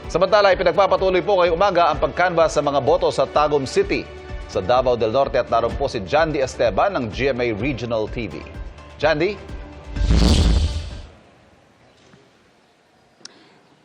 Samantala, ipinagpapatuloy po ngayong umaga ang pag-canvass sa mga boto sa Tagum City sa Davao del Norte at naroon po si Jandy Esteban ng GMA Regional TV. Jandy?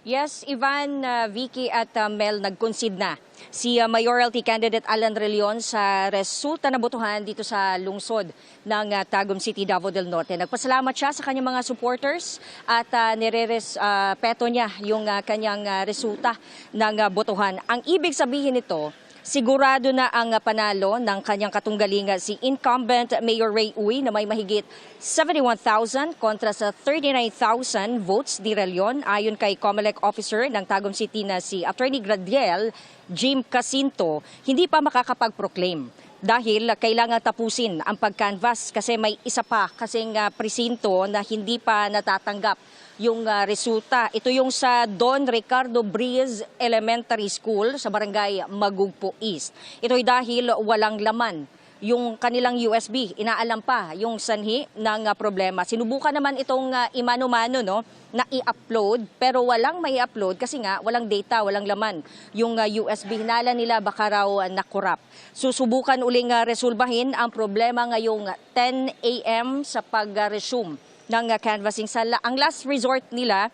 Yes, Ivan, Vicky at Mel, nag-concede na si Mayoralty candidate Alan Relion sa resulta na botohan dito sa lungsod ng Tagum City, Davao del Norte. Nagpasalamat siya sa kanyang mga supporters at nirerespeto niya yung kanyang resulta ng botohan. Ang ibig sabihin nito, sigurado na ang panalo ng kanyang katunggalinga si incumbent Mayor Ray Uy na may mahigit 71,000 kontra sa 39,000 votes di Relion ayon kay COMELEC officer ng Tagum City na si Attorney Gradiel Jim Casinto, hindi pa makakapag-proclaim dahil kailangan tapusin ang pag-canvass kasi may isa pa kasing presinto na hindi pa natatanggap yung resulta. Ito yung sa Don Ricardo Briz Elementary School sa barangay Magugpo East. Ito'y dahil walang laman yung kanilang USB. Inaalam pa yung sanhi ng problema. Sinubukan naman itong imano-mano na i-upload pero walang may upload kasi nga walang data, walang laman. Yung USB hinala nila baka raw nakurap. Susubukan uling resolbahin ang problema ngayong 10 a.m. sa pag-resume ng canvassing. Ang last resort nila,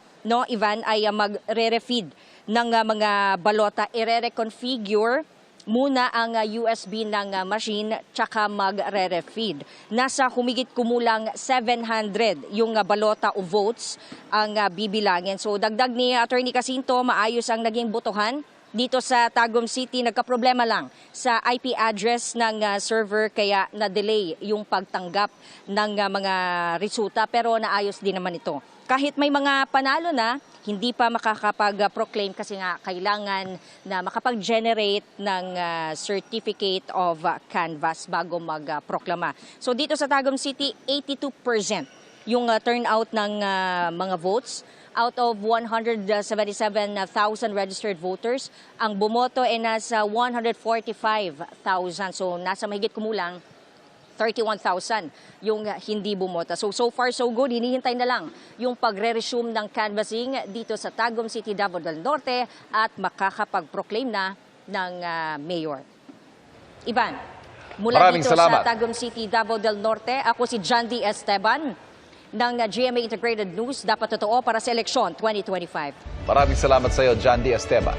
Ivan, ay magre-refeed ng mga balota. I-reconfigure muna ang USB ng machine tsaka magre-refeed. Nasa humigit kumulang 700 yung balota o votes ang bibilangin. So dagdag ni Attorney Casinto, maayos ang naging botohan dito sa Tagum City. Nagkaproblema lang sa IP address ng server kaya na-delay yung pagtanggap ng mga resulta pero naayos din naman ito. Kahit may mga panalo na, hindi pa makakapag-proclaim kasi nga kailangan na makapag-generate ng certificate of canvass bago mag-proklama. So dito sa Tagum City, 82% yung turnout ng mga votes. Out of 177,000 registered voters, ang bumoto ay nasa 145,000. So nasa mahigit kumulang 31,000 yung hindi bumota. So far so good. Hinihintay na lang yung pagre-resume ng canvassing dito sa Tagum City, Davao del Norte at makakapag-proclaim na ng mayor. Ivan, mula Maraming dito salamat. sa Tagum City, Davao del Norte, ako si Jandy Esteban ng GMA Integrated News. Dapat totoo para sa eleksyon 2025. Maraming salamat sa iyo, Jandy Esteban.